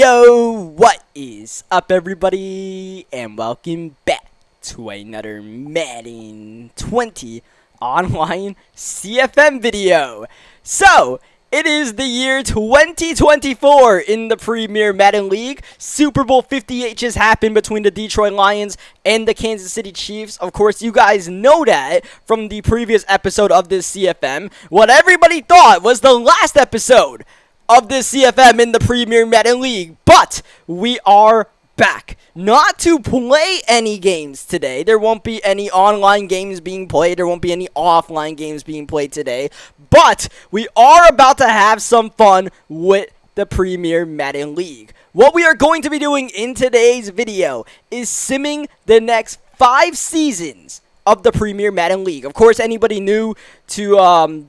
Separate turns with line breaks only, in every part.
Yo, what is up, everybody, and welcome back to another Madden 20 online CFM video. So, it is the year 2024 in the Premier Madden League. Super Bowl 58 just happened between the Detroit Lions and the Kansas City Chiefs. Of course, you guys know that from the previous episode of this CFM. What everybody thought was the last episode of this CFM in the Premier Madden League, but we are back. Not to play any games today. There won't be any online games being played. There won't be any offline games being played today, but we are about to have some fun with the Premier Madden League. What we are going to be doing in today's video is simming the next 5 seasons of the Premier Madden League. Of course, anybody new to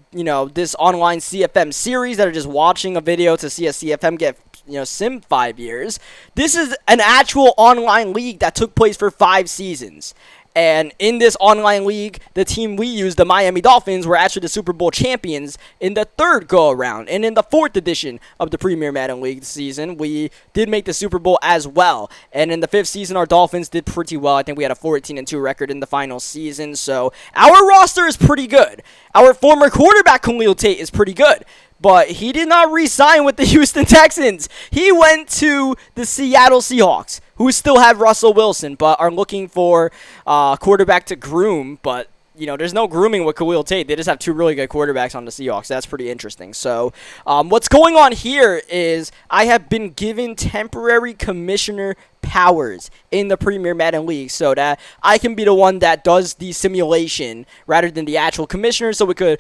this online CFM series that are just watching a video to see a CFM get sim 5 years, this is an actual online league that took place for 5 seasons. And in this online league, the team we used, the Miami Dolphins, were actually the Super Bowl champions in the 3rd go-around. And in the 4th edition of the Premier Madden League season, we did make the Super Bowl as well. And in the 5th season, our Dolphins did pretty well. I think we had a 14-2 record in the final season. So our roster is pretty good. Our former quarterback, Khalil Tate, is pretty good. But he did not re-sign with the Houston Texans. He went to the Seattle Seahawks, who still have Russell Wilson, but are looking for quarterback to groom. But, there's no grooming with Khalil Tate. They just have 2 really good quarterbacks on the Seahawks. That's pretty interesting. So, what's going on here is I have been given temporary commissioner powers in the Premier Madden League so that I can be the one that does the simulation rather than the actual commissioner, so we could,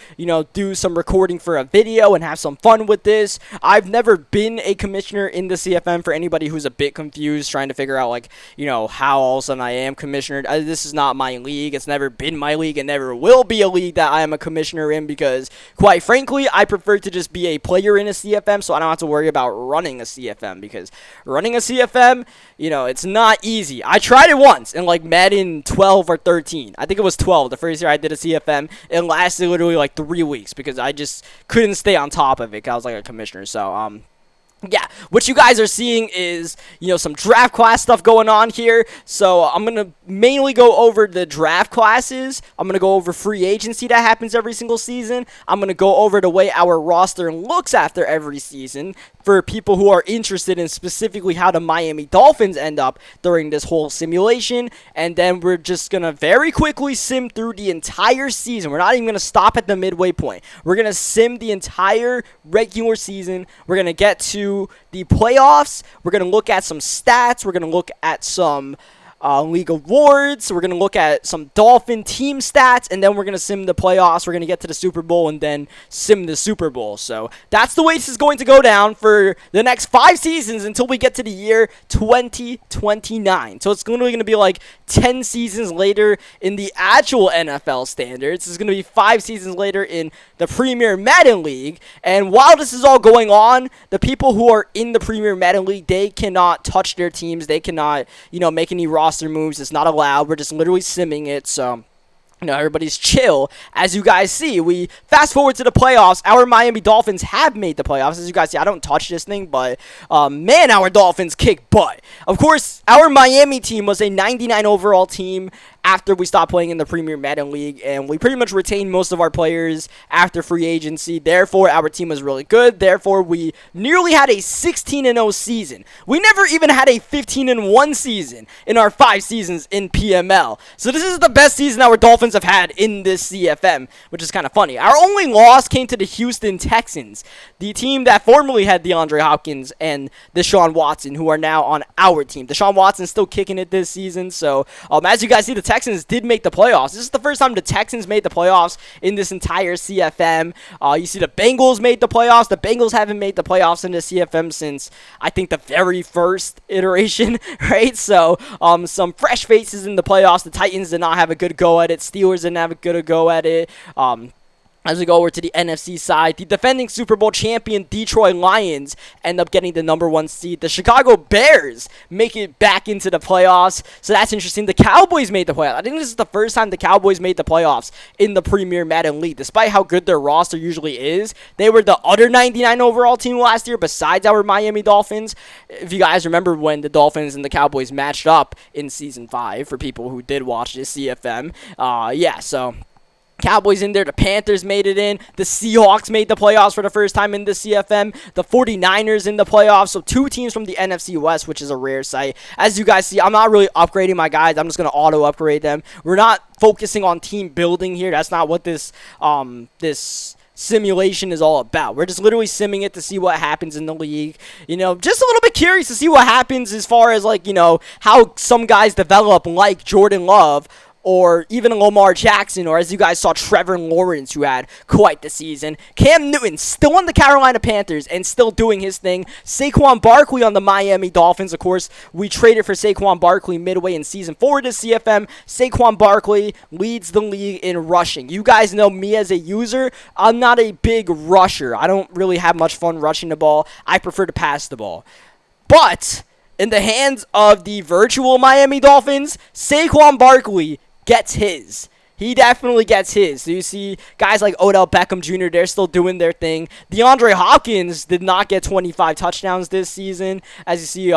do some recording for a video and have some fun with this. I've never been a commissioner in the CFM, for anybody who's a bit confused trying to figure out, how all of a sudden I am commissioner. This is not my league. It's never been my league and never will be a league that I am a commissioner in because, quite frankly, I prefer to just be a player in a CFM so I don't have to worry about running a CFM, because running a CFM, it's not easy. I tried it once in Madden 12 or 13. I think it was 12. The first year I did a CFM, it lasted literally 3 weeks because I just couldn't stay on top of it because I was a commissioner. So, yeah, what you guys are seeing is, some draft class stuff going on here. So I'm going to mainly go over the draft classes. I'm going to go over free agency that happens every single season. I'm going to go over the way our roster looks after every season for people who are interested in specifically how the Miami Dolphins end up during this whole simulation. And then we're just going to very quickly sim through the entire season. We're not even going to stop at the midway point. We're going to sim the entire regular season. We're going to get to the playoffs. We're going to look at some stats. We're going to look at some league awards. We're going to look at some Dolphin team stats, and then we're going to sim the playoffs. We're going to get to the Super Bowl and then sim the Super Bowl. So that's the way this is going to go down for the next 5 seasons until we get to the year 2029. So it's literally going to be 10 seasons later in the actual NFL standards. It's going to be 5 seasons later in the Premier Madden League. And while this is all going on, the people who are in the Premier Madden League, they cannot touch their teams. They cannot, make any roster moves. It's not allowed. We're just literally simming it. So everybody's chill. As you guys see, we fast forward to the playoffs. Our Miami Dolphins have made the playoffs. As you guys see, I don't touch this thing, but man, our Dolphins kick butt. Of course, our Miami team was a 99 overall team after we stopped playing in the Premier Madden League, and we pretty much retained most of our players after free agency. Therefore, our team was really good. Therefore, we nearly had a 16-0 season. We never even had a 15-1 season in our 5 seasons in PML. So this is the best season our Dolphins have had in this CFM, which is kind of funny. Our only loss came to the Houston Texans, the team that formerly had DeAndre Hopkins and Deshaun Watson, who are now on our team. Deshaun Watson's still kicking it this season. So as you guys see, the Texans did make the playoffs. This is the first time the Texans made the playoffs in this entire CFM. You see the Bengals made the playoffs. The Bengals haven't made the playoffs in the CFM since, I think, the very first iteration, right? So, some fresh faces in the playoffs. The Titans did not have a good go at it. Steelers didn't have a good go at it. As we go over to the NFC side, the defending Super Bowl champion Detroit Lions end up getting the #1 seed. The Chicago Bears make it back into the playoffs, so that's interesting. The Cowboys made the playoffs. I think this is the first time the Cowboys made the playoffs in the Premier Madden League. Despite how good their roster usually is, they were the other 99 overall team last year besides our Miami Dolphins. If you guys remember when the Dolphins and the Cowboys matched up in Season 5, for people who did watch this CFM, so Cowboys in there. The Panthers made it in. The Seahawks made the playoffs for the first time in the CFM. The 49ers in the playoffs. So 2 teams from the NFC West, which is a rare sight. As you guys see, I'm not really upgrading my guys. I'm just going to auto-upgrade them. We're not focusing on team building here. That's not what this simulation is all about. We're just literally simming it to see what happens in the league. Just a little bit curious to see what happens as far as, how some guys develop, like Jordan Love, or even Lamar Jackson, or as you guys saw, Trevor Lawrence, who had quite the season. Cam Newton, still on the Carolina Panthers and still doing his thing. Saquon Barkley on the Miami Dolphins. Of course, we traded for Saquon Barkley midway in Season 4 to CFM. Saquon Barkley leads the league in rushing. You guys know me as a user. I'm not a big rusher. I don't really have much fun rushing the ball. I prefer to pass the ball. But in the hands of the virtual Miami Dolphins, Saquon Barkley gets his. He definitely gets his. So you see guys like Odell Beckham Jr., they're still doing their thing. DeAndre Hopkins did not get 25 touchdowns this season. As you see,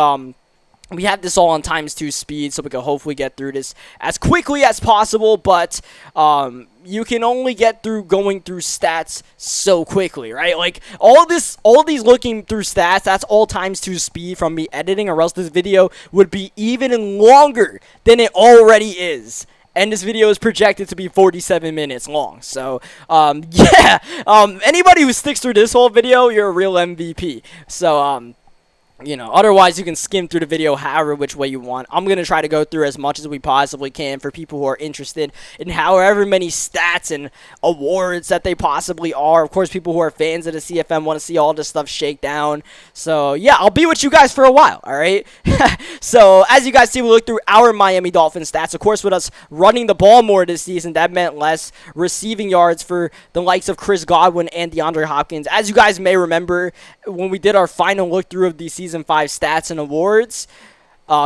we have this all on ×2 speed, so we can hopefully get through this as quickly as possible, but you can only get through going through stats so quickly, right? Like, all these looking through stats, that's all ×2 speed from me editing, or else this video would be even longer than it already is. And this video is projected to be 47 minutes long. So, anybody who sticks through this whole video, you're a real MVP. So, otherwise you can skim through the video however which way you want. I'm going to try to go through as much as we possibly can for people who are interested in however many stats and awards that they possibly are. Of course, people who are fans of the CFM want to see all this stuff shake down. So, yeah, I'll be with you guys for a while, all right? So, as you guys see, we look through our Miami Dolphins stats. Of course, with us running the ball more this season, that meant less receiving yards for the likes of Chris Godwin and DeAndre Hopkins. As you guys may remember, when we did our final look through of the Season 5 stats and awards,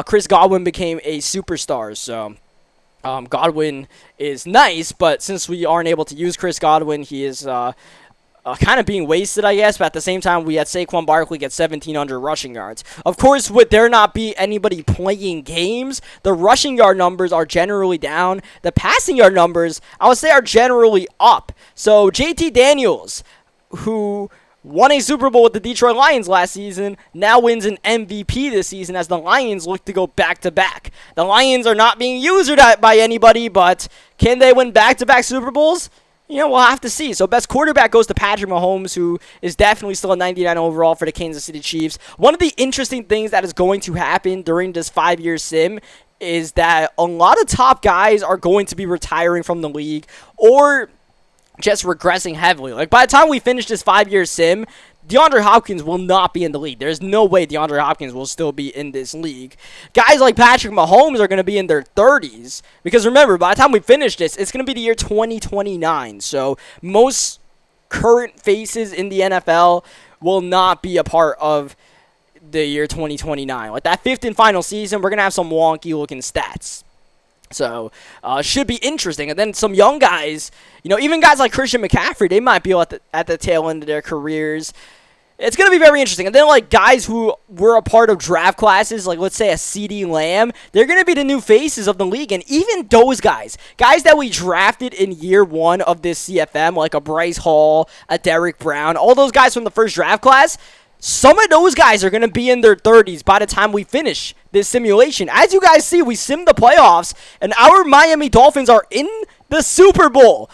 Chris Godwin became a superstar. So Godwin is nice, but since we aren't able to use Chris Godwin, he is kind of being wasted, I guess. But at the same time, we had Saquon Barkley get 1,700 rushing yards. Of course, would there not be anybody playing games, the rushing yard numbers are generally down. The passing yard numbers, I would say, are generally up. So JT Daniels, who won a Super Bowl with the Detroit Lions last season, now wins an MVP this season as the Lions look to go back-to-back. The Lions are not being used by anybody, but can they win back-to-back Super Bowls? We'll have to see. So best quarterback goes to Patrick Mahomes, who is definitely still a 99 overall for the Kansas City Chiefs. One of the interesting things that is going to happen during this 5-year sim is that a lot of top guys are going to be retiring from the league, or just regressing heavily. Like, by the time we finish this 5-year sim, DeAndre Hopkins will not be in the league. There's no way DeAndre Hopkins will still be in this league. Guys like Patrick Mahomes are going to be in their 30s. Because remember, by the time we finish this, it's going to be the year 2029. So most current faces in the NFL will not be a part of the year 2029. Like, that 5th and final season, we're going to have some wonky looking stats. So, should be interesting. And then some young guys, even guys like Christian McCaffrey, they might be at the tail end of their careers. It's going to be very interesting. And then, like, guys who were a part of draft classes, like, let's say a CeeDee Lamb, they're going to be the new faces of the league. And even those guys that we drafted in year 1 of this CFM, like a Bryce Hall, a Derrick Brown, all those guys from the first draft class, some of those guys are going to be in their 30s by the time we finish this simulation. As you guys see, we simmed the playoffs, and our Miami Dolphins are in the Super Bowl.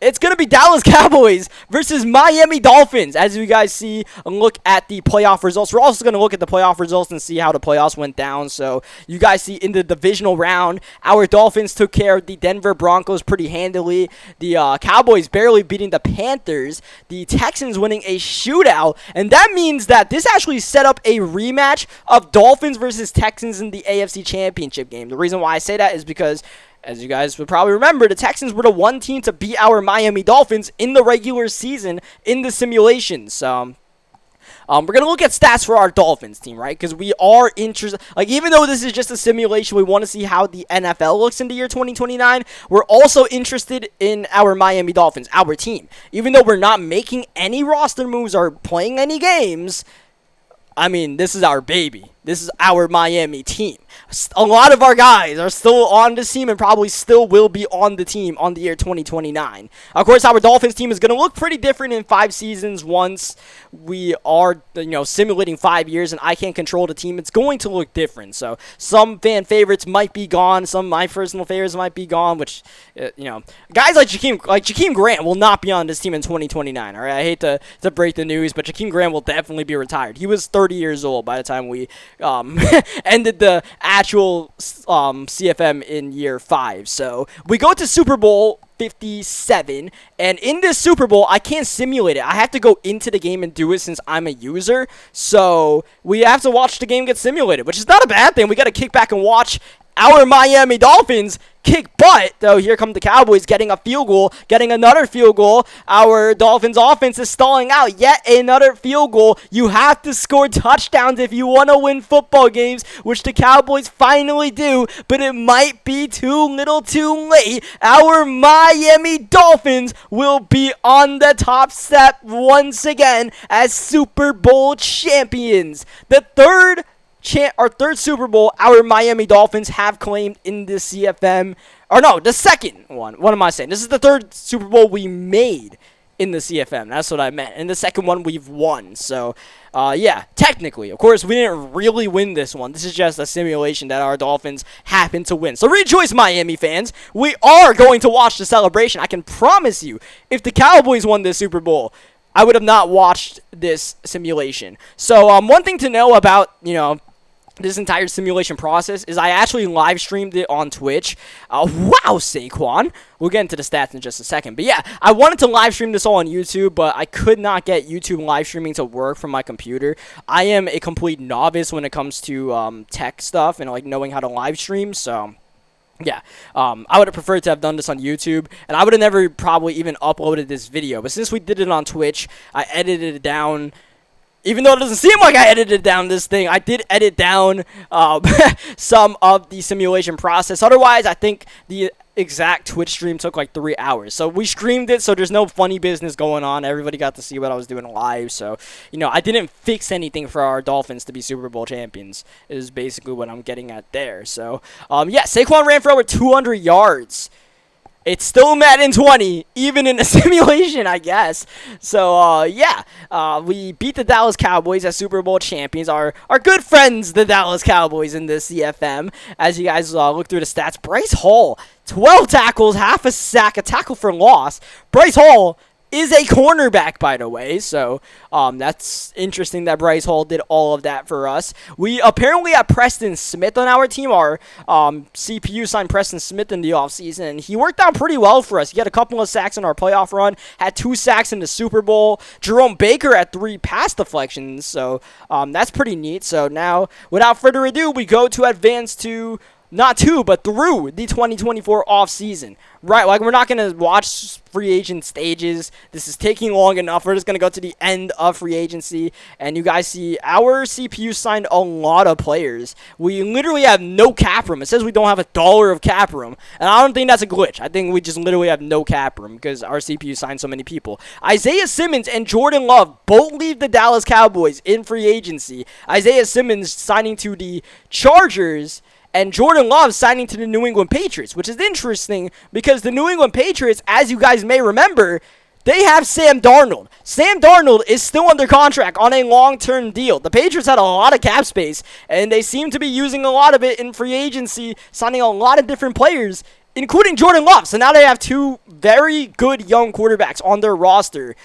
It's going to be Dallas Cowboys versus Miami Dolphins. As you guys see, look at the playoff results. We're also going to look at the playoff results and see how the playoffs went down. So you guys see in the divisional round, our Dolphins took care of the Denver Broncos pretty handily. The Cowboys barely beating the Panthers. The Texans winning a shootout. And that means that this actually set up a rematch of Dolphins versus Texans in the AFC Championship game. The reason why I say that is because As you guys would probably remember, the Texans were the one team to beat our Miami Dolphins in the regular season in the simulation. So we're going to look at stats for our Dolphins team, right? Because we are interested. Like, even though this is just a simulation, we want to see how the NFL looks in the year 2029. We're also interested in our Miami Dolphins, our team. Even though we're not making any roster moves or playing any games, I mean, this is our baby. This is our Miami team. A lot of our guys are still on this team and probably still will be on the team on the year 2029. Of course, our Dolphins team is going to look pretty different in 5 seasons once we are, simulating 5 years and I can't control the team. It's going to look different. So some fan favorites might be gone. Some of my personal favorites might be gone, which, guys like Jakeem Grant will not be on this team in 2029. All right, I hate to break the news, but Jakeem Grant will definitely be retired. He was 30 years old by the time we ended the actual CFM in year 5. So we go to Super Bowl 57, and in this Super Bowl, I can't simulate it. I have to go into the game and do it since I'm a user. So we have to watch the game get simulated, which is not a bad thing. We got to kick back and watch our Miami Dolphins kick butt, though. Here come the Cowboys getting a field goal, getting another field goal. Our Dolphins offense is stalling out. Yet another field goal. You have to score touchdowns if you want to win football games, which the Cowboys finally do, but it might be too little too late. Our Miami Dolphins will be on the top step once again as Super Bowl champions. Our third Super Bowl, our Miami Dolphins have claimed in the CFM. Or no, the second one. What am I saying? This is the third Super Bowl we made in the CFM. That's what I meant. And the second one we've won. So, yeah, technically. Of course, we didn't really win this one. This is just a simulation that our Dolphins happen to win. So rejoice, Miami fans. We are going to watch the celebration. I can promise you, if the Cowboys won this Super Bowl, I would have not watched this simulation. So, one thing to know about, this entire simulation process is I actually live streamed it on Twitch. Wow, Saquon. We'll get into the stats in just a second. But yeah, I wanted to live stream this all on YouTube, but I could not get YouTube live streaming to work from my computer. I am a complete novice when it comes to tech stuff and knowing how to live stream, so yeah, I would have preferred to have done this on YouTube, and I would have never probably even uploaded this video. But since we did it on Twitch, I edited it down. Even though it doesn't seem like I edited down this thing, I did edit down some of the simulation process. Otherwise, I think the exact Twitch stream took like 3 hours. So we streamed it, so there's no funny business going on. Everybody got to see what I was doing live. So, I didn't fix anything for our Dolphins to be Super Bowl champions, is basically what I'm getting at there. So, yeah, Saquon ran for over 200 yards. It's still Madden 20, even in a simulation, I guess. So, yeah, we beat the Dallas Cowboys as Super Bowl champions. Our good friends, the Dallas Cowboys, in the CFM. As you guys look through the stats, Bryce Hall, 12 tackles, half a sack, a tackle for loss. Bryce Hall is a cornerback, by the way, so that's interesting that Bryce Hall did all of that for us. We apparently have Preston Smith on our team. Our CPU signed Preston Smith in the offseason, and he worked out pretty well for us. He had a couple of sacks in our playoff run, had 2 sacks in the Super Bowl. Jerome Baker had 3 pass deflections, so that's pretty neat. So now, without further ado, we go to advance to not to, but through the 2024 offseason. Right, like, we're not going to watch free agent stages. This is taking long enough. We're just going to go to the end of free agency. And you guys see our CPU signed a lot of players. We literally have no cap room. It says we don't have $1 of cap room. And I don't think that's a glitch. I think we just literally have no cap room because our CPU signed so many people. Isaiah Simmons and Jordan Love both leave the Dallas Cowboys in free agency. Isaiah Simmons signing to the Chargers, and Jordan Love signing to the New England Patriots, which is interesting because the New England Patriots, as you guys may remember, they have Sam Darnold. Sam Darnold is still under contract on a long-term deal. The Patriots had a lot of cap space, and they seem to be using a lot of it in free agency, signing a lot of different players, including Jordan Love. So now they have 2 very good young quarterbacks on their roster.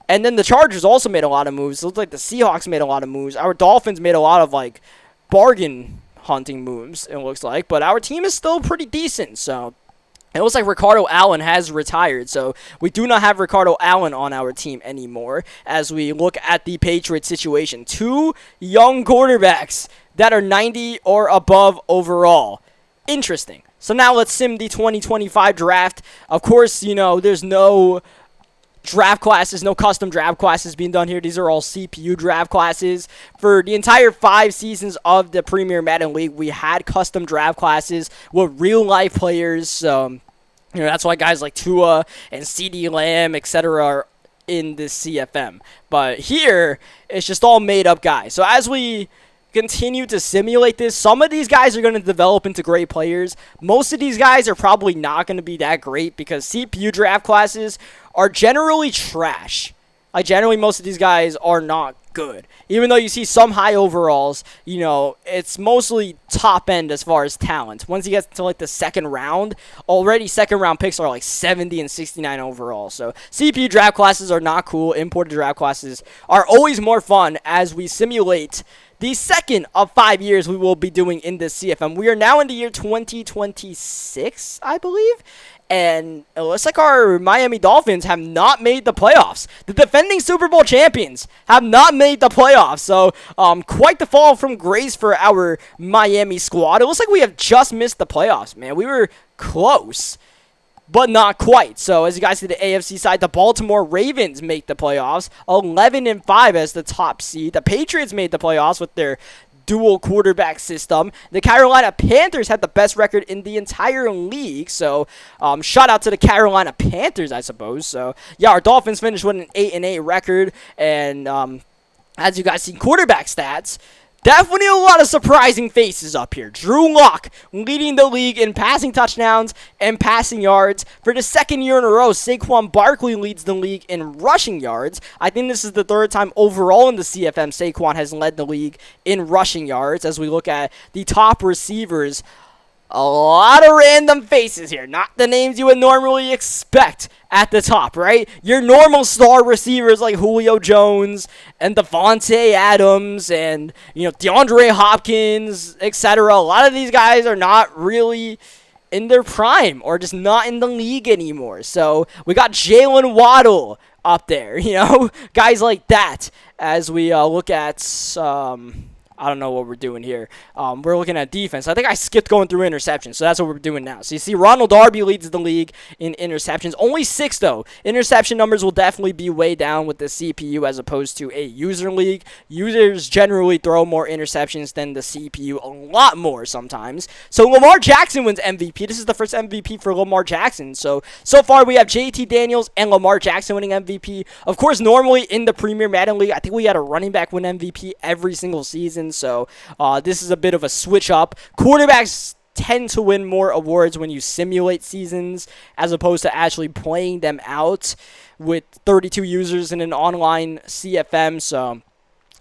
And then the Chargers also made a lot of moves. It looks like the Seahawks made a lot of moves. Our Dolphins made a lot of, bargain hunting moves, it looks like, but our team is still pretty decent. So it looks like Ricardo Allen has retired, so we do not have Ricardo Allen on our team anymore as we look at the Patriots situation. 2 young quarterbacks that are 90 or above overall. Interesting. So now let's sim the 2025 draft. Of course, you know, there's no draft classes, no custom draft classes being done here. These are all CPU draft classes. For the entire 5 seasons of the Premier Madden League, we had custom draft classes with real-life players. So, you know, that's why guys like Tua and CD Lamb, etc., are in this CFM. But here, it's just all made-up guys. So as we continue to simulate this, some of these guys are going to develop into great players. Most of these guys are probably not going to be that great because CPU draft classes are generally trash. Like, generally, most of these guys are not good. Even though you see some high overalls, you know, it's mostly top end as far as talent. Once you get to, like, the second round, already second-round picks are, like, 70 and 69 overall. So, CPU draft classes are not cool. Imported draft classes are always more fun as we simulate the second of 5 years we will be doing in this CFM. We are now in the year 2026, I believe. And it looks like our Miami Dolphins have not made the playoffs. The defending Super Bowl champions have not made the playoffs. So, quite the fall from grace for our Miami squad. It looks like we have just missed the playoffs, man. We were close, but not quite. So, as you guys see the AFC side, the Baltimore Ravens make the playoffs, 11-5 as the top seed. The Patriots made the playoffs with their dual quarterback system. The Carolina Panthers had the best record in the entire league. So, shout out to the Carolina Panthers, I suppose. So, yeah, our Dolphins finished with an 8-8 record. And as you guys see, quarterback stats, definitely a lot of surprising faces up here. Drew Lock leading the league in passing touchdowns and passing yards. For the second year in a row, Saquon Barkley leads the league in rushing yards. I think this is the third time overall in the CFM Saquon has led the league in rushing yards. As we look at the top receivers, a lot of random faces here. Not the names you would normally expect at the top, right? Your normal star receivers like Julio Jones and Devontae Adams and, you know, DeAndre Hopkins, etc. A lot of these guys are not really in their prime or just not in the league anymore. So we got Jalen Waddle up there, you know, guys like that. As we look at I don't know what we're doing here. We're looking at defense. I think I skipped going through interceptions, so that's what we're doing now. So you see Ronald Darby leads the league in interceptions. Only 6, though. Interception numbers will definitely be way down with the CPU as opposed to a user league. Users generally throw more interceptions than the CPU, a lot more sometimes. So Lamar Jackson wins MVP. This is the first MVP for Lamar Jackson. So far we have JT Daniels and Lamar Jackson winning MVP. Of course, normally in the Premier Madden League, I think we had a running back win MVP every single season. So this is a bit of a switch up. Quarterbacks tend to win more awards when you simulate seasons as opposed to actually playing them out with 32 users in an online CFM. So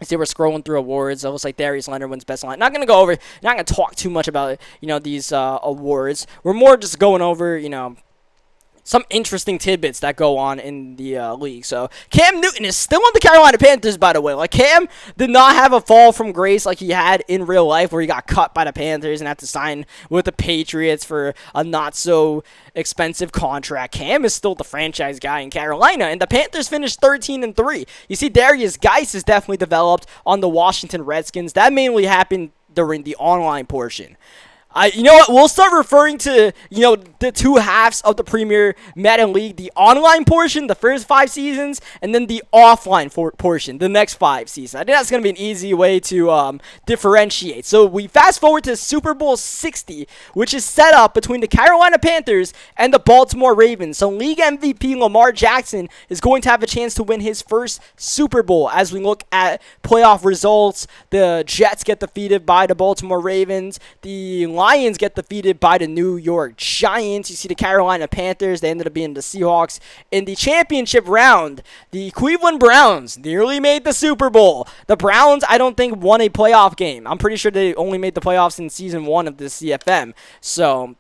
I see we're scrolling through awards. It looks like Darius Leonard wins best line. Not going to go over, not going to talk too much about, you know, these awards. We're more just going over, you know, some interesting tidbits that go on in the league. So Cam Newton is still on the Carolina Panthers, by the way. Like, Cam did not have a fall from grace like he had in real life where he got cut by the Panthers and had to sign with the Patriots for a not so expensive contract. Cam is still the franchise guy in Carolina, and the Panthers finished 13-3. You see Darius Geis is definitely developed on the Washington Redskins. That mainly happened during the online portion. You know what? We'll start referring to, you know, the two halves of the Premier Madden League. The online portion, the first 5 seasons, and then the offline portion, the next 5 seasons. I think that's going to be an easy way to differentiate. So we fast forward to Super Bowl 60, which is set up between the Carolina Panthers and the Baltimore Ravens. So league MVP Lamar Jackson is going to have a chance to win his first Super Bowl. As we look at playoff results, the Jets get defeated by the Baltimore Ravens. The Lions get defeated by the New York Giants. You see the Carolina Panthers, they ended up being the Seahawks. In the championship round, the Cleveland Browns nearly made the Super Bowl. The Browns, I don't think, won a playoff game. I'm pretty sure they only made the playoffs in Season 1 of the CFM. So,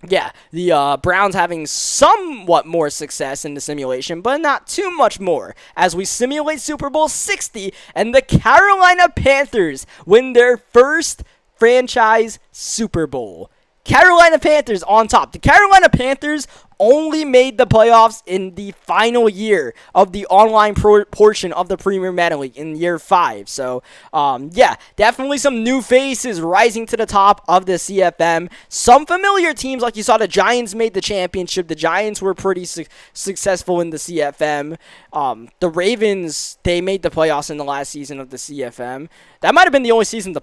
yeah, the Browns having somewhat more success in the simulation, but not too much more. As we simulate Super Bowl 60, and the Carolina Panthers win their first franchise Super Bowl. Carolina Panthers on top. The Carolina Panthers only made the playoffs in the final year of the online portion of the Premier Madden League in year 5. So, yeah, definitely some new faces rising to the top of the CFM. Some familiar teams, like you saw, the Giants made the championship. The Giants were pretty successful in the CFM. The Ravens, they made the playoffs in the last season of the CFM. That might have been the only season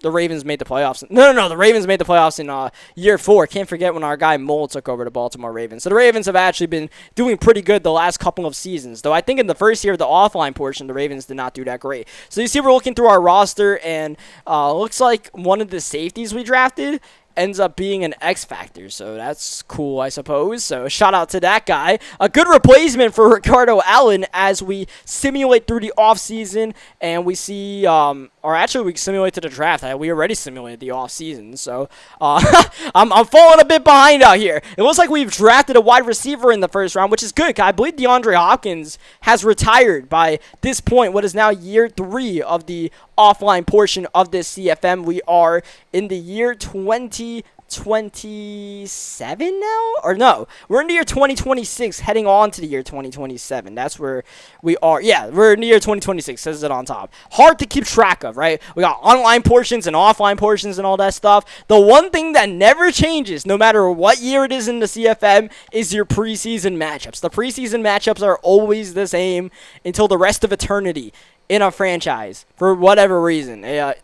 the Ravens made the playoffs. No. The Ravens made the playoffs in year 4. Can't forget when our guy Mole took over the Baltimore Ravens. So the Ravens have actually been doing pretty good the last couple of seasons. Though I think in the first year of the offline portion, the Ravens did not do that great. So you see we're looking through our roster, and looks like one of the safeties we drafted ends up being an X Factor, so that's cool, I suppose. So shout out to that guy. A good replacement for Ricardo Allen as we simulate through the offseason, and we see, or actually we simulate to the draft. We already simulated the offseason, so I'm falling a bit behind out here. It looks like we've drafted a wide receiver in the first round, which is good. I believe DeAndre Hopkins has retired by this point, what is now year 3 of the offline portion of this CFM. We are in the year 2027 now? Or no, we're in the year 2026, heading on to the year 2027. That's where we are. Yeah, we're in the year 2026, says it on top. Hard to keep track of, right? We got online portions and offline portions and all that stuff. The one thing that never changes, no matter what year it is in the CFM, is your preseason matchups. The preseason matchups are always the same until the rest of eternity in a franchise for whatever reason. EA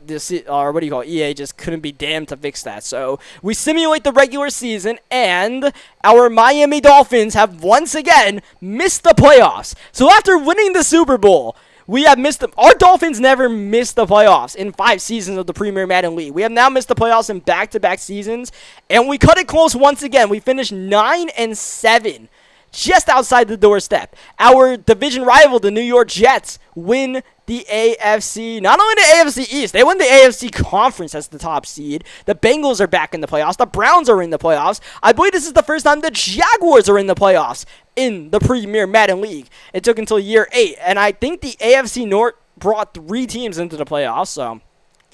just couldn't be damned to fix that. So we simulate the regular season, and our Miami Dolphins have once again missed the playoffs. So after winning the Super Bowl, we have missed them. Our Dolphins never missed the playoffs in 5 seasons of the Premier Madden League. We have now missed the playoffs in back-to-back seasons, and we cut it close once again. We finished 9-7. Just outside the doorstep. Our division rival, the New York Jets, win the AFC, not only the AFC East, they win the AFC Conference as the top seed. The Bengals are back in the playoffs. The Browns are in the playoffs. I believe this is the first time the Jaguars are in the playoffs in the Premier Madden League. It took until year 8, and I think the AFC North brought 3 teams into the playoffs, so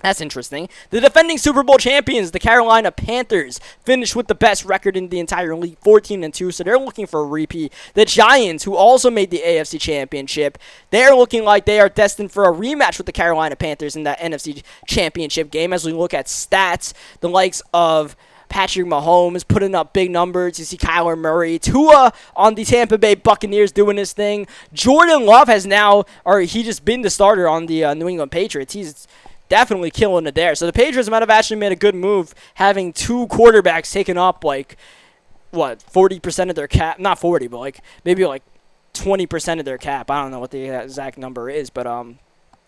that's interesting. The defending Super Bowl champions, the Carolina Panthers, finished with the best record in the entire league, 14-2, so they're looking for a repeat. The Giants, who also made the AFC Championship, they're looking like they are destined for a rematch with the Carolina Panthers in that NFC Championship game. As we look at stats, the likes of Patrick Mahomes putting up big numbers. You see Kyler Murray. Tua on the Tampa Bay Buccaneers doing his thing. Jordan Love has now, or he just been the starter on the New England Patriots. He's definitely killing it there. So the Patriots might have actually made a good move having 2 quarterbacks taking up, like, what, 40% of their cap? Not 40, but, like, maybe, like, 20% of their cap. I don't know what the exact number is, but,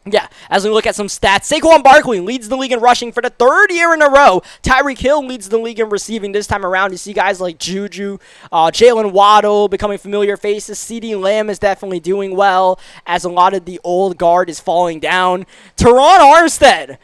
yeah, as we look at some stats, Saquon Barkley leads the league in rushing for the 3rd year in a row. Tyreek Hill leads the league in receiving this time around. You see guys like Juju, Jalen Waddle becoming familiar faces. CeeDee Lamb is definitely doing well as a lot of the old guard is falling down. Teron Armstead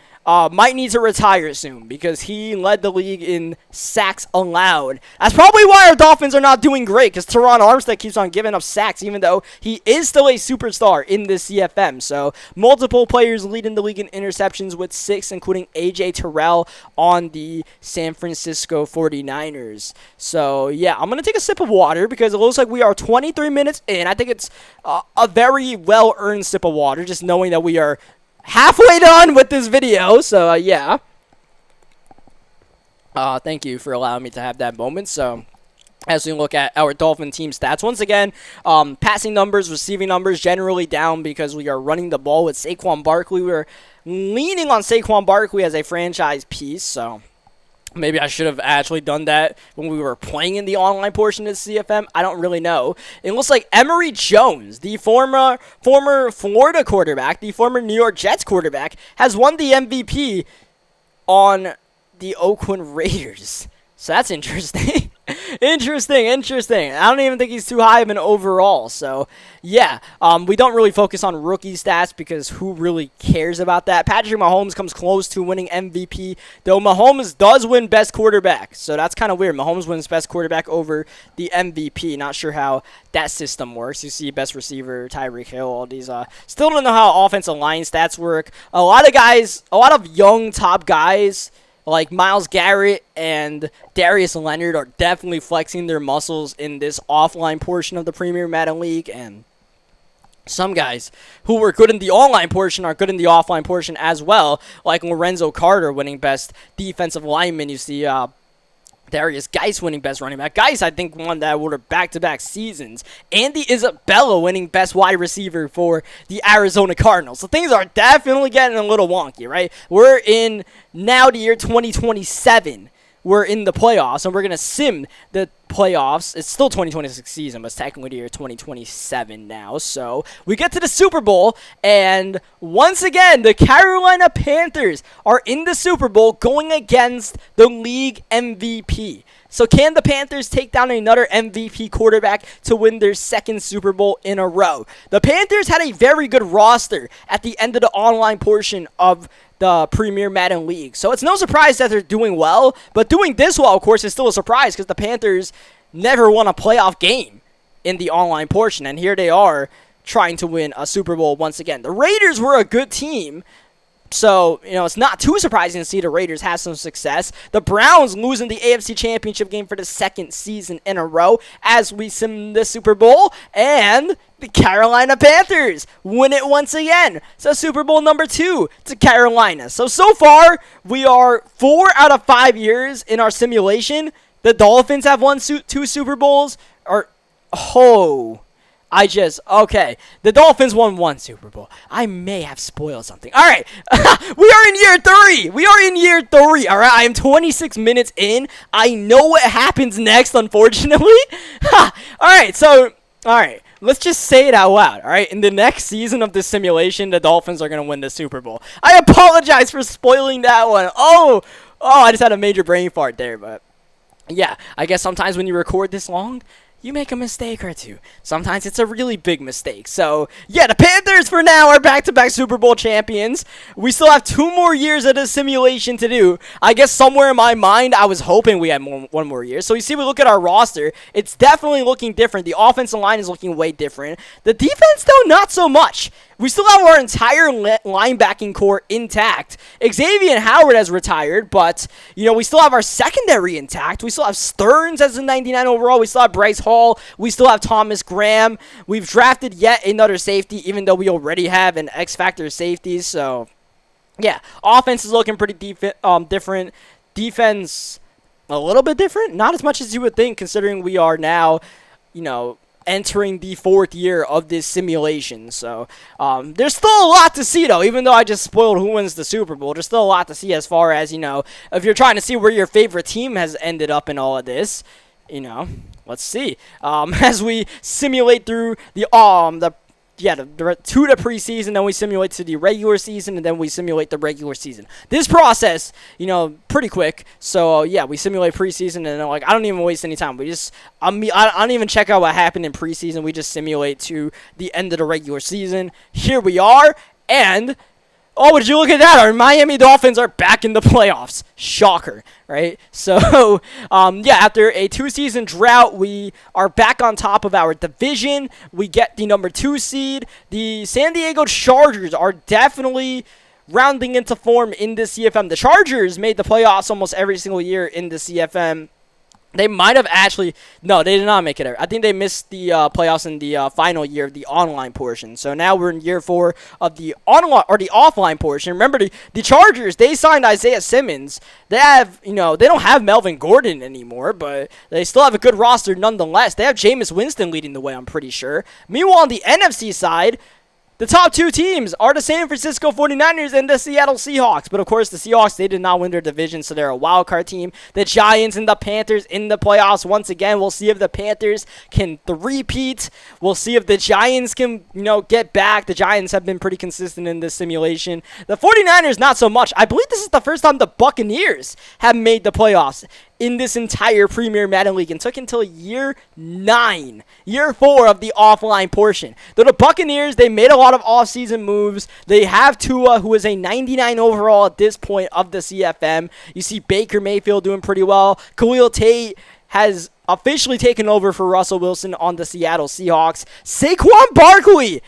might need to retire soon because he led the league in sacks allowed. That's probably why our Dolphins are not doing great, because Teron Armstead keeps on giving up sacks even though he is still a superstar in this CFM. So multiple players leading the league in interceptions with 6, including A.J. Terrell on the San Francisco 49ers. So yeah, I'm going to take a sip of water because it looks like we are 23 minutes in. I think it's a very well-earned sip of water, just knowing that we are halfway done with this video. So yeah, thank you for allowing me to have that moment. So as we look at our Dolphin team stats, once again, passing numbers, receiving numbers generally down because we are running the ball with Saquon Barkley. We're leaning on Saquon Barkley as a franchise piece, so maybe I should have actually done that when we were playing in the online portion of the CFM. I don't really know. It looks like Emory Jones, the former Florida quarterback, the former New York Jets quarterback, has won the MVP on the Oakland Raiders. So that's interesting. Interesting. I don't even think he's too high of an overall. So, yeah, we don't really focus on rookie stats because who really cares about that? Patrick Mahomes comes close to winning MVP, though Mahomes does win best quarterback. So that's kind of weird. Mahomes wins best quarterback over the MVP. Not sure how that system works. You see best receiver, Tyreek Hill, all these. Still don't know how offensive line stats work. A lot of young top guys, like Myles Garrett and Darius Leonard are definitely flexing their muscles in this offline portion of the Premier Madden League, and some guys who were good in the online portion are good in the offline portion as well, like Lorenzo Carter winning best defensive lineman. You see Darius Geis winning best running back. Geis, I think, won that order back-to-back seasons. Andy Isabella winning best wide receiver for the Arizona Cardinals. So things are definitely getting a little wonky, right? We're in now the year 2027. We're in the playoffs, and we're going to sim the playoffs. It's still 2026 season, but it's technically the year 2027 now. So we get to the Super Bowl, and once again, the Carolina Panthers are in the Super Bowl going against the league MVP. So can the Panthers take down another MVP quarterback to win their second Super Bowl in a row? The Panthers had a very good roster at the end of the online portion of the Premier Madden League. So it's no surprise that they're doing well, but doing this well, of course, is still a surprise because the Panthers never won a playoff game in the online portion, and here they are trying to win a Super Bowl once again. The Raiders were a good team, so, it's not too surprising to see the Raiders have some success. The Browns losing the AFC Championship game for the second season in a row as we sim the Super Bowl. And the Carolina Panthers win it once again. So Super Bowl number 2 to Carolina. So far, we are 4 out of 5 years in our simulation. The Dolphins have won 2 Super Bowls. Okay. The Dolphins won 1 Super Bowl. I may have spoiled something. All right. We are in year 3. All right. I am 26 minutes in. I know what happens next, unfortunately. All right. Let's just say it out loud, all right? In the next season of this simulation, the Dolphins are going to win the Super Bowl. I apologize for spoiling that one. Oh, I just had a major brain fart there, but yeah, I guess sometimes when you record this long, you make a mistake or two. Sometimes it's a really big mistake. So, yeah, the Panthers for now are back-to-back Super Bowl champions. We still have 2 more years of this simulation to do. I guess somewhere in my mind, I was hoping we had 1 more year. So, you see, we look at our roster. It's definitely looking different. The offensive line is looking way different. The defense, though, not so much. We still have our entire linebacking core intact. Xavier Howard has retired, but, we still have our secondary intact. We still have Stearns as a 99 overall. We still have Bryce Hall. We still have Thomas Graham. We've drafted yet another safety, even though we already have an X-Factor safety. So, yeah, offense is looking pretty different. Defense, a little bit different. Not as much as you would think, considering we are now, entering the 4th year of this simulation. So, there's still a lot to see, though. Even though I just spoiled who wins the Super Bowl, there's still a lot to see as far as, if you're trying to see where your favorite team has ended up in all of this, let's see. As we simulate through to the preseason, then we simulate to the regular season, and then we simulate the regular season. This process, pretty quick. So, we simulate preseason, and then, I don't even waste any time. I don't even check out what happened in preseason. We just simulate to the end of the regular season. Here we are, and oh, would you look at that? Our Miami Dolphins are back in the playoffs. Shocker, right? So, after a 2-season drought, we are back on top of our division. We get the number 2 seed. The San Diego Chargers are definitely rounding into form in the CFM. The Chargers made the playoffs almost every single year in the CFM. They might have no, they did not make it. I think they missed the playoffs in the final year of the online portion. So now we're in year 4 of the online or the offline portion. Remember, the Chargers, they signed Isaiah Simmons. They have, they don't have Melvin Gordon anymore, but they still have a good roster nonetheless. They have Jameis Winston leading the way, I'm pretty sure. Meanwhile, on the NFC side, the top 2 teams are the San Francisco 49ers and the Seattle Seahawks. But, of course, the Seahawks, they did not win their division, so they're a wildcard team. The Giants and the Panthers in the playoffs. Once again, we'll see if the Panthers can repeat. We'll see if the Giants can, get back. The Giants have been pretty consistent in this simulation. The 49ers, not so much. I believe this is the first time the Buccaneers have made the playoffs in this entire Premier Madden League, and took until year 4 of the offline portion. Though the Buccaneers, they made a lot of offseason moves. They have Tua, who is a 99 overall at this point of the CFM. You see Baker Mayfield doing pretty well. Khalil Tate has officially taken over for Russell Wilson on the Seattle Seahawks. Saquon Barkley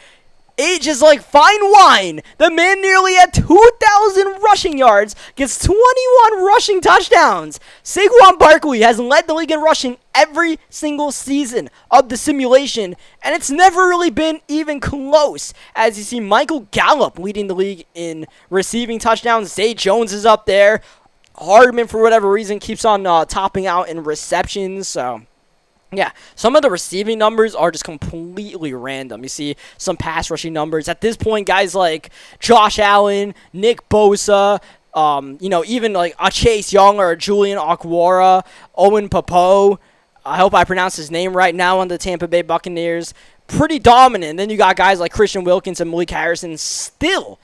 age is like fine wine. The man nearly had 2,000 rushing yards, gets 21 rushing touchdowns. Saquon Barkley has led the league in rushing every single season of the simulation, and it's never really been even close. As you see, Michael Gallup leading the league in receiving touchdowns. Zay Jones is up there. Hardman, for whatever reason, keeps on topping out in receptions. So, yeah, some of the receiving numbers are just completely random. You see some pass rushing numbers. At this point, guys like Josh Allen, Nick Bosa, even like a Chase Young or a Julian Okwara, Owen Popo. I hope I pronounced his name right now on the Tampa Bay Buccaneers. Pretty dominant. Then you got guys like Christian Wilkins and Malik Harrison still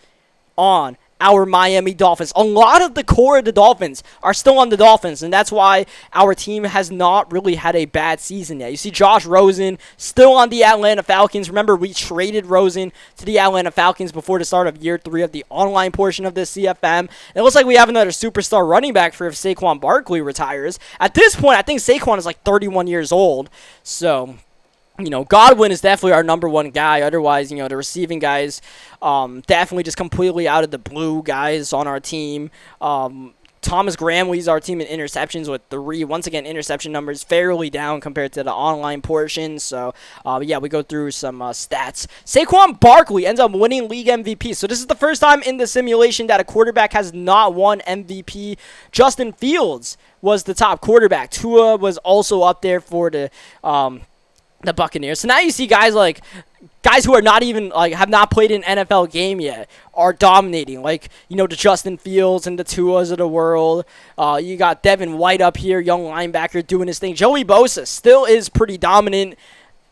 on our Miami Dolphins. A lot of the core of the Dolphins are still on the Dolphins, and that's why our team has not really had a bad season yet. You see Josh Rosen still on the Atlanta Falcons. Remember, we traded Rosen to the Atlanta Falcons before the start of year 3 of the online portion of this CFM. It looks like we have another superstar running back for if Saquon Barkley retires. At this point, I think Saquon is like 31 years old, so Godwin is definitely our number one guy. Otherwise, the receiving guys, definitely just completely out of the blue guys on our team. Thomas Graham leads our team in interceptions with 3. Once again, interception numbers fairly down compared to the online portion. So, yeah, we go through some stats. Saquon Barkley ends up winning league MVP. So this is the first time in the simulation that a quarterback has not won MVP. Justin Fields was the top quarterback. Tua was also up there for the Buccaneers. So now you see guys who are not even have not played an NFL game yet are dominating, the Justin Fields and the Tuas of the world. You got Devin White up here, young linebacker doing his thing. Joey Bosa still is pretty dominant.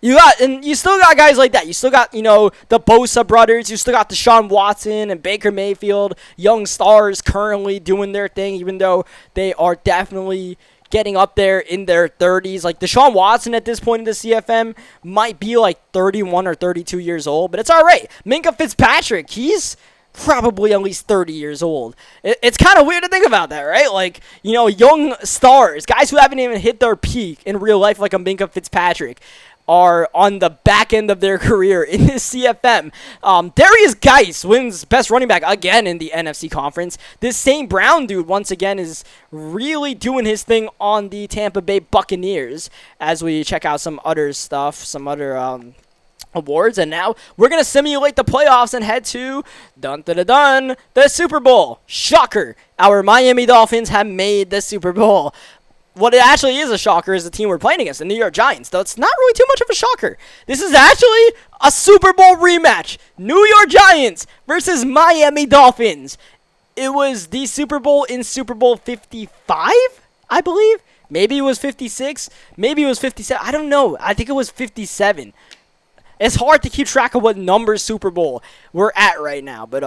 You still got guys like that. You still got, the Bosa brothers. You still got Deshaun Watson and Baker Mayfield, young stars currently doing their thing, even though they are definitely getting up there in their 30s. Like Deshaun Watson at this point in the CFM might be like 31 or 32 years old, but it's all right. Minkah Fitzpatrick, he's probably at least 30 years old. It's kind of weird to think about that, right? Young stars, guys who haven't even hit their peak in real life like a Minkah Fitzpatrick, are on the back end of their career in this CFM. Darius Geis wins best running back again in the NFC conference. This St. Brown dude, once again, is really doing his thing on the Tampa Bay Buccaneers as we check out some other stuff, some other awards. And now we're going to simulate the playoffs and head to the Super Bowl. Shocker. Our Miami Dolphins have made the Super Bowl. What it actually is a shocker is the team we're playing against, the New York Giants. Though it's not really too much of a shocker. This is actually a Super Bowl rematch. New York Giants versus Miami Dolphins. It was the Super Bowl in Super Bowl 55, I believe. Maybe it was 56. Maybe it was 57. I don't know. I think it was 57. It's hard to keep track of what number Super Bowl we're at right now. But,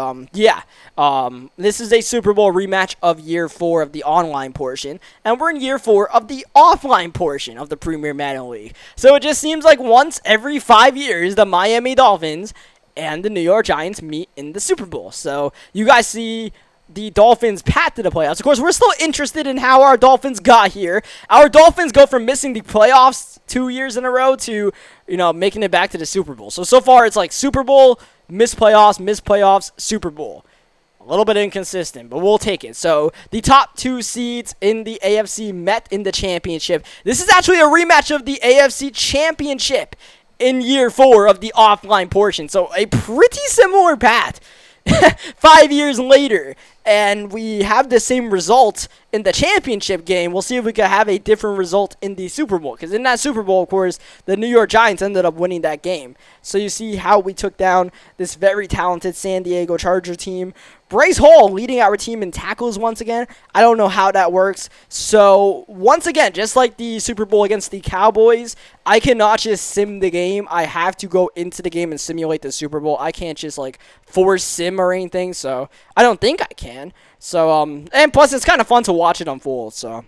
this is a Super Bowl rematch of Year 4 of the online portion. And we're in Year 4 of the offline portion of the Premier Madden League. So it just seems like once every 5 years, the Miami Dolphins and the New York Giants meet in the Super Bowl. So you guys see the Dolphins' path to the playoffs. Of course, we're still interested in how our Dolphins got here. Our Dolphins go from missing the playoffs 2 years in a row to, making it back to the Super Bowl. So far, it's like Super Bowl, miss playoffs, Super Bowl. A little bit inconsistent, but we'll take it. So the top 2 seeds in the AFC met in the championship. This is actually a rematch of the AFC Championship in Year 4 of the offline portion. So a pretty similar path 5 years later, and we have the same result in the championship game. We'll see if we can have a different result in the Super Bowl, because in that Super Bowl, of course, the New York Giants ended up winning that game. So you see how we took down this very talented San Diego Charger team. Bryce Hall leading our team in tackles once again. I don't know how that works. So once again, just like the Super Bowl against the Cowboys, I cannot just sim the game. I have to go into the game and simulate the Super Bowl. I can't just force sim or anything. So I don't think I can. So and plus it's kind of fun to watch it unfold. So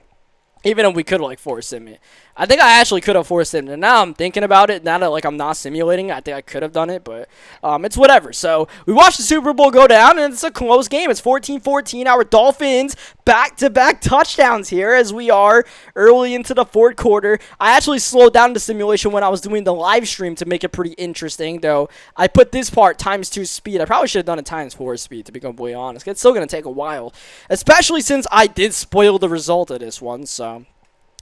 even if we could force sim it, I think I actually could have forced it, and now I'm thinking about it. Now that like I'm not simulating, I think I could have done it, but it's whatever. So we watched the Super Bowl go down, and it's a close game. It's 14-14. Our Dolphins back-to-back touchdowns here as we are early into the fourth quarter. I actually slowed down the simulation when I was doing the live stream to make it pretty interesting, though. I put this part times 2 speed. I probably should have done it times 4 speed, to be completely honest. It's still gonna take a while, especially since I did spoil the result of this one. So.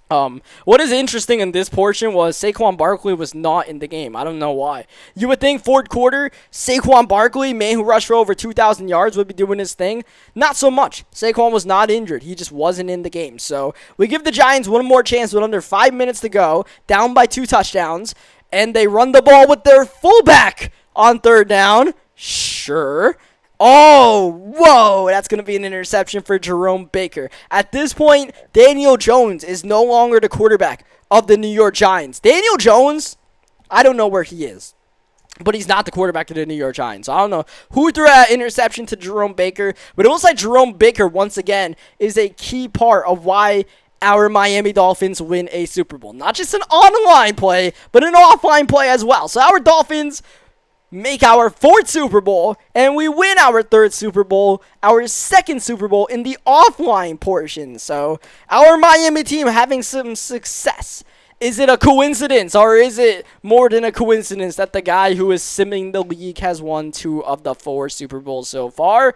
What is interesting in this portion was Saquon Barkley was not in the game. I don't know why. You would think fourth quarter, Saquon Barkley, man who rushed for over 2,000 yards, would be doing his thing. Not so much. Saquon was not injured. He just wasn't in the game. So we give the Giants one more chance with under 5 minutes to go, down by 2 touchdowns, and they run the ball with their fullback on third down. Sure. Oh, whoa, that's going to be an interception for Jerome Baker. At this point, Daniel Jones is no longer the quarterback of the New York Giants. Daniel Jones, I don't know where he is, but he's not the quarterback of the New York Giants. So I don't know who threw that interception to Jerome Baker, but it looks like Jerome Baker, once again, is a key part of why our Miami Dolphins win a Super Bowl. Not just an online play, but an offline play as well. So our Dolphins make our 4th Super Bowl, and we win our 3rd Super Bowl, our 2nd Super Bowl in the offline portion. So, our Miami team having some success. Is it a coincidence, or is it more than a coincidence that the guy who is simming the league has won 2 of the 4 Super Bowls so far?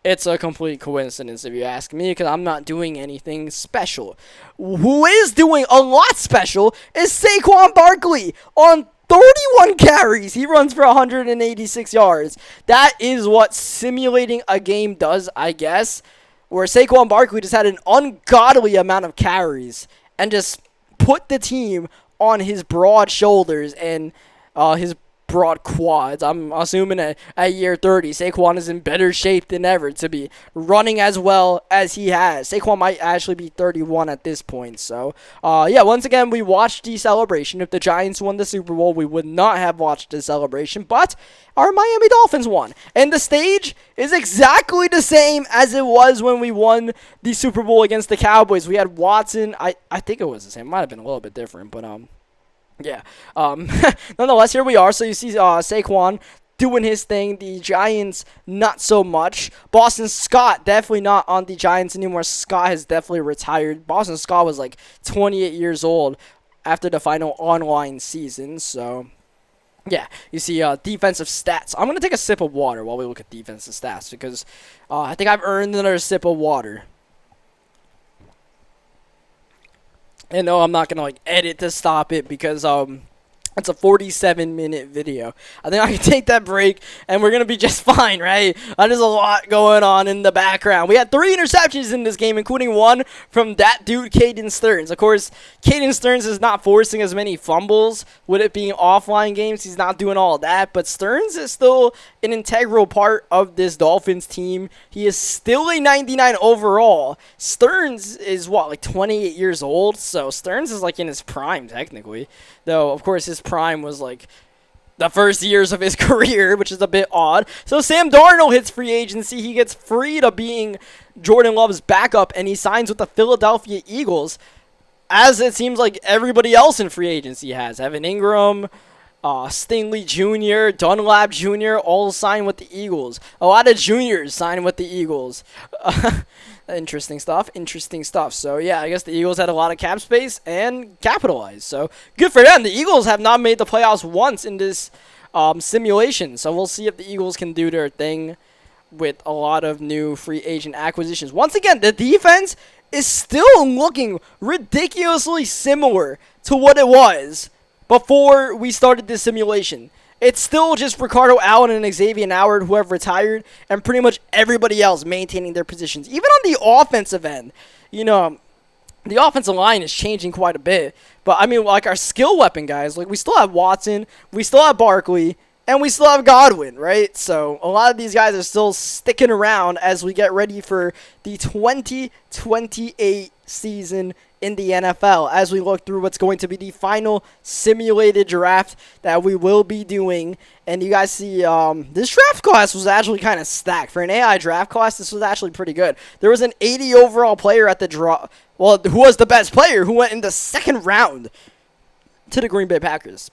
It's a complete coincidence if you ask me, because I'm not doing anything special. Who is doing a lot special is Saquon Barkley on 31 carries. He runs for 186 yards. That is what simulating a game does, I guess. Where Saquon Barkley just had an ungodly amount of carries and just put the team on his broad shoulders and his broad quads. I'm assuming at year 30, Saquon is in better shape than ever to be running as well as he has. Saquon might actually be 31 at this point. So, yeah, once again, we watched the celebration. If the Giants won the Super Bowl, we would not have watched the celebration, but our Miami Dolphins won. And the stage is exactly the same as it was when we won the Super Bowl against the Cowboys. We had Watson. I think it was the same. It might have been a little bit different, but yeah. Nonetheless, here we are. So you see Saquon doing his thing. The Giants, not so much. Boston Scott, definitely not on the Giants anymore. Scott has definitely retired. Boston Scott was like 28 years old after the final online season. So, yeah, you see defensive stats. I'm going to take a sip of water while we look at defensive stats because I think I've earned another sip of water. And no, I'm not going to, like, edit to stop it because, it's a 47-minute video. I think I can take that break, and we're going to be just fine, right? There's a lot going on in the background. We had 3 interceptions in this game, including 1 from that dude, Caden Stearns. Of course, Caden Stearns is not forcing as many fumbles with it being offline games. He's not doing all that, but Stearns is still an integral part of this Dolphins team. He is still a 99 overall. Stearns is, what, like 28 years old? So Stearns is, like, in his prime, technically. Though, of course, his prime was like the first years of his career, which is a bit odd. So Sam Darnold hits free agency. He gets freed of being Jordan Love's backup, and he signs with the Philadelphia Eagles, as it seems like everybody else in free agency has. Evan Ingram, Stingley Jr., Dunlap Jr., all signed with the Eagles. A lot of juniors signed with the Eagles. Interesting stuff. So, yeah, I guess the Eagles had a lot of cap space and capitalized. So, good for them. The Eagles have not made the playoffs once in this simulation. So, we'll see if the Eagles can do their thing with a lot of new free agent acquisitions. Once again, the defense is still looking ridiculously similar to what it was before we started this simulation. It's still just Ricardo Allen and Xavier Howard who have retired, and pretty much everybody else maintaining their positions. Even on the offensive end, you know, the offensive line is changing quite a bit. But, I mean, like, our skill weapon guys, like, we still have Watson, we still have Barkley, And we still have Godwin, right? So a lot of these guys are still sticking around as we get ready for the 2028 season in the NFL, as we look through what's going to be the final simulated draft that we will be doing. And you guys see this draft class was actually kind of stacked. For an AI draft class, this was actually pretty good. There was an 80 overall player at the draw. Well, who was the best player, who went in the second round to the Green Bay Packers.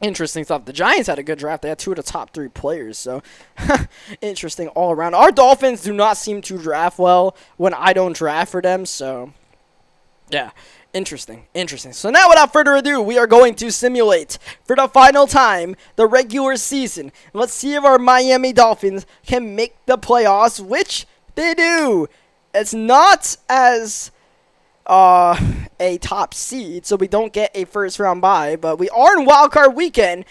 Interesting stuff. The Giants had a good draft. They had 2 of the top 3 players, so interesting all around. Our Dolphins do not seem to draft well when I don't draft for them, so yeah, interesting. So now, without further ado, we are going to simulate for the final time the regular season. Let's see if our Miami Dolphins can make the playoffs, which they do. It's not as a top seed, so we don't get a first round bye, but we are in wildcard weekend,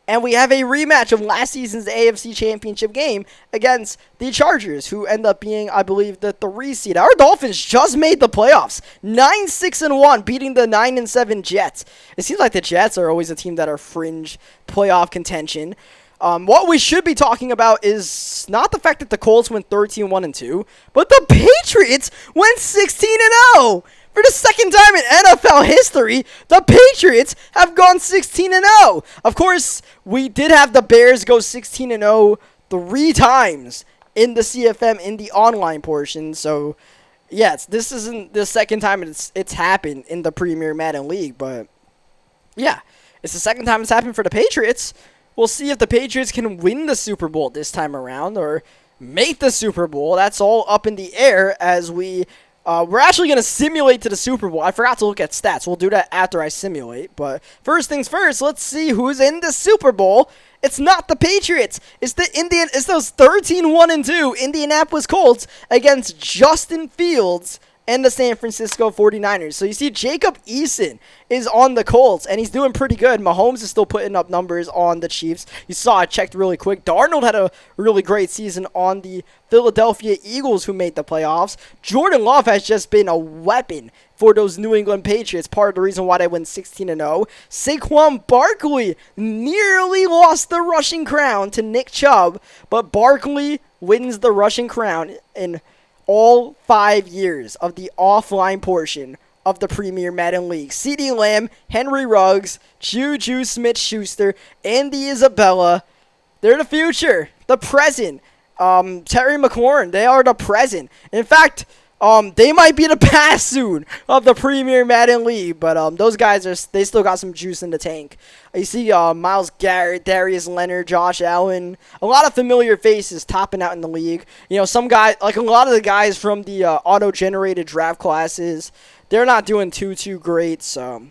and we have a rematch of last season's AFC Championship game against the Chargers, who end up being, I believe, the 3 seed. Our Dolphins just made the playoffs, 9-6-1, beating the 9-7 Jets. It seems like the Jets are always a team that are fringe playoff contention. What we should be talking about is not the fact that the Colts went 13-1-2, but the Patriots went 16-0. For the second time in NFL history, the Patriots have gone 16-0. Of course, we did have the Bears go 16-0 3 times in the CFM in the online portion. So, yes, this isn't the second time it's happened in the Premier Madden League, but yeah, it's the second time it's happened for the Patriots. We'll see if the Patriots can win the Super Bowl this time around or make the Super Bowl. That's all up in the air as we're actually going to simulate to the Super Bowl. I forgot to look at stats. We'll do that after I simulate. But first things first, let's see who's in the Super Bowl. It's not the Patriots. It's those 13-1-2 Indianapolis Colts against Justin Fields and the San Francisco 49ers. So you see Jacob Eason is on the Colts, and he's doing pretty good. Mahomes is still putting up numbers on the Chiefs. You saw I checked really quick. Darnold had a really great season on the Philadelphia Eagles, who made the playoffs. Jordan Love has just been a weapon for those New England Patriots, part of the reason why they went 16-0. Saquon Barkley nearly lost the rushing crown to Nick Chubb, but Barkley wins the rushing crown in all 5 years of the offline portion of the Premier Madden League. CeeDee Lamb, Henry Ruggs, Juju Smith-Schuster, Andy Isabella, they're the future, the present. Terry McLaurin, they are the present. In fact, they might be the past soon of the Premier Madden League, but those guys they still got some juice in the tank. You see Myles Garrett, Darius Leonard, Josh Allen, a lot of familiar faces topping out in the league. You know, some guys, like a lot of the guys from the auto-generated draft classes, they're not doing too great. So,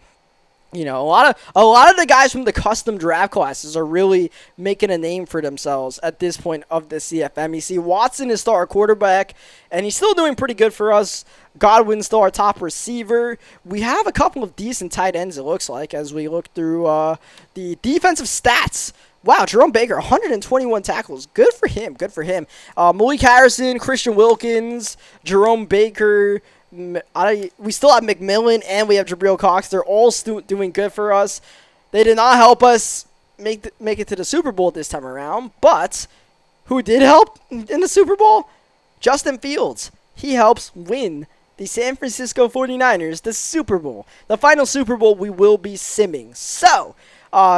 you know, a lot of the guys from the custom draft classes are really making a name for themselves at this point of the CFM. You see, Watson is still our quarterback, and he's still doing pretty good for us. Godwin's still our top receiver. We have a couple of decent tight ends, it looks like, as we look through the defensive stats. Wow, Jerome Baker, 121 tackles. Good for him. Malik Harrison, Christian Wilkins, Jerome Baker. We still have McMillan, and we have Jabril Cox. They're all doing good for us. They did not help us make it to the Super Bowl this time around, but who did help in the Super Bowl? Justin Fields. He helps win the San Francisco 49ers the Super Bowl. The final Super Bowl we will be simming. So,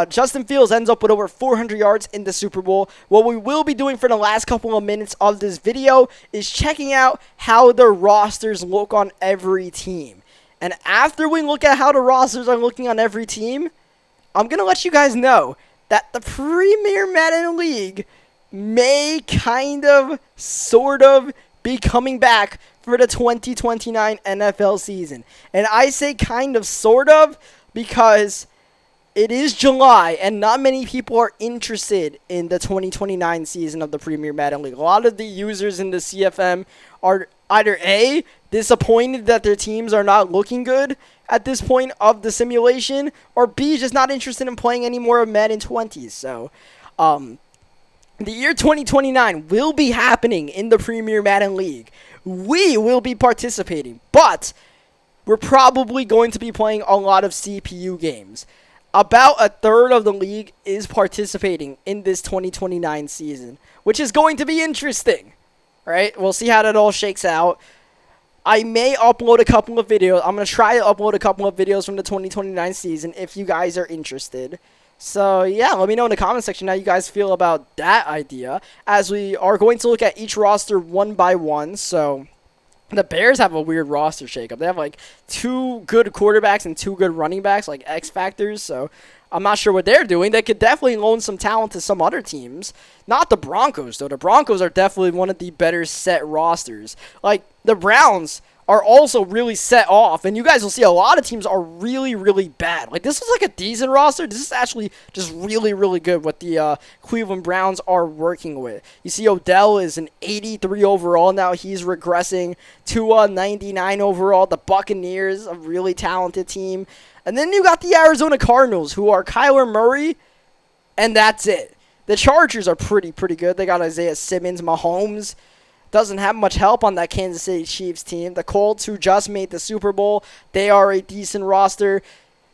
Justin Fields ends up with over 400 yards in the Super Bowl. What we will be doing for the last couple of minutes of this video is checking out how the rosters look on every team. And after we look at how the rosters are looking on every team, I'm going to let you guys know that the Premier Madden League may sort of be coming back for the 2029 NFL season. And I say sort of, because it is July, and not many people are interested in the 2029 season of the Premier Madden League. A lot of the users in the CFM are either A, disappointed that their teams are not looking good at this point of the simulation, or B, just not interested in playing any more of Madden 20s. So, the year 2029 will be happening in the Premier Madden League. We will be participating, but we're probably going to be playing a lot of CPU games. about a third of the league is participating in this 2029 season, which is going to be interesting, right? We'll see how that all shakes out. I may upload a couple of videos. I'm going to try to upload a couple of videos from the 2029 season if you guys are interested. So, yeah, let me know in the comment section how you guys feel about that idea, as we are going to look at each roster one by one. So, the Bears have a weird roster shakeup. They have, like, 2 good quarterbacks and 2 good running backs, like X factors. So, I'm not sure what they're doing. They could definitely loan some talent to some other teams. Not the Broncos, though. The Broncos are definitely one of the better set rosters. Like, the Browns are also really set off, and you guys will see a lot of teams are really, really bad. Like, this is like a decent roster. This is actually just really, really good what the Cleveland Browns are working with. You see Odell is an 83 overall now. He's regressing to a 99 overall. The Buccaneers, a really talented team. And then you got the Arizona Cardinals, who are Kyler Murray, and that's it. The Chargers are pretty good. They got Isaiah Simmons. Mahomes doesn't have much help on that Kansas City Chiefs team. The Colts, who just made the Super Bowl, they are a decent roster.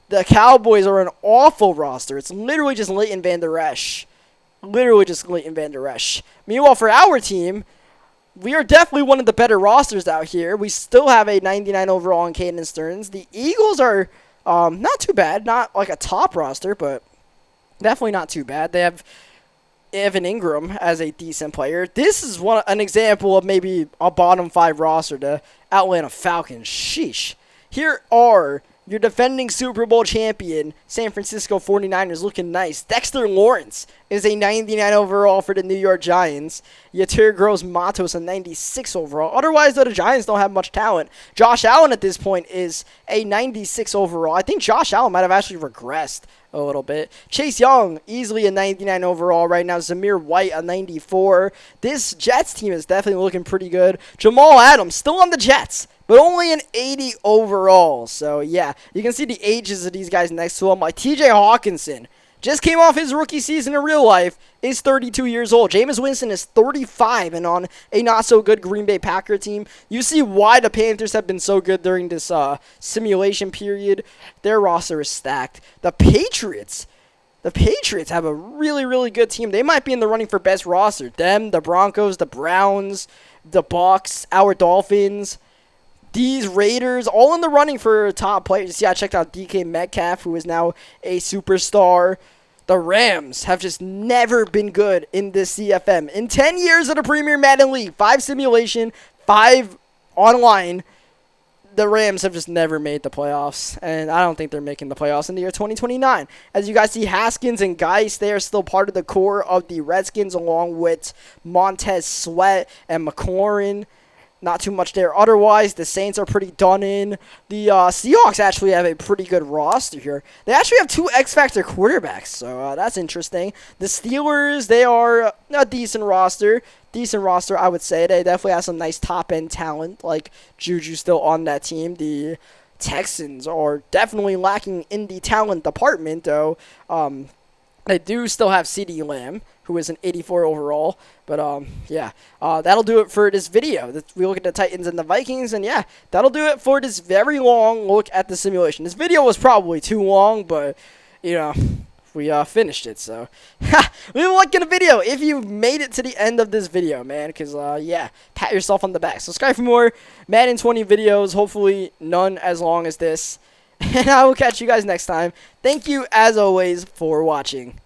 The Cowboys are an awful roster. It's literally just Leighton Vander Esch. Meanwhile, for our team, we are definitely one of the better rosters out here. We still have a 99 overall in Caden Stearns. The Eagles are not too bad. Not like a top roster, but definitely not too bad. They have Evan Ingram as a decent player. This is an example of maybe a bottom 5 roster. The Atlanta Falcons. Sheesh. Here are your defending Super Bowl champion San Francisco 49ers, looking nice. Dexter Lawrence is a 99 overall for the New York Giants. Yetur Gross-Matos a 96 overall. Otherwise, though, the Giants don't have much talent. Josh Allen at this point is a 96 overall. I think Josh Allen might have actually regressed a little bit. Chase Young, easily a 99 overall right now. Zamir White, a 94. This Jets team is definitely looking pretty good. Jamal Adams, still on the Jets, but only an 80 overall. So, yeah, you can see the ages of these guys next to him. Like TJ Hawkinson, just came off his rookie season in real life, is 32 years old. Jameis Winston is 35 and on a not-so-good Green Bay Packer team. You see why the Panthers have been so good during this simulation period. Their roster is stacked. The Patriots have a really, really good team. They might be in the running for best roster. Them, the Broncos, the Browns, the Bucks, our Dolphins. These Raiders, all in the running for top players. See, I checked out DK Metcalf, who is now a superstar. The Rams have just never been good in this CFM. In 10 years of the Premier Madden League, 5 simulation, 5 online, the Rams have just never made the playoffs. And I don't think they're making the playoffs in the year 2029. As you guys see, Haskins and Geis, they are still part of the core of the Redskins, along with Montez Sweat and McLaurin. Not too much there. Otherwise, the Saints are pretty done in. The Seahawks actually have a pretty good roster here. They actually have 2 X-Factor quarterbacks, so that's interesting. The Steelers, they are a decent roster. I would say. They definitely have some nice top-end talent, like Juju still on that team. The Texans are definitely lacking in the talent department, though. They do still have CeeDee Lamb, who is an 84 overall. But, yeah, that'll do it for this video. We look at the Titans and the Vikings, and, yeah, that'll do it for this very long look at the simulation. This video was probably too long, but, you know, we finished it, so. Leave a like in the video if you made it to the end of this video, man, because, yeah, pat yourself on the back. Subscribe for more Madden 20 videos, hopefully none as long as this. And I will catch you guys next time. Thank you, as always, for watching.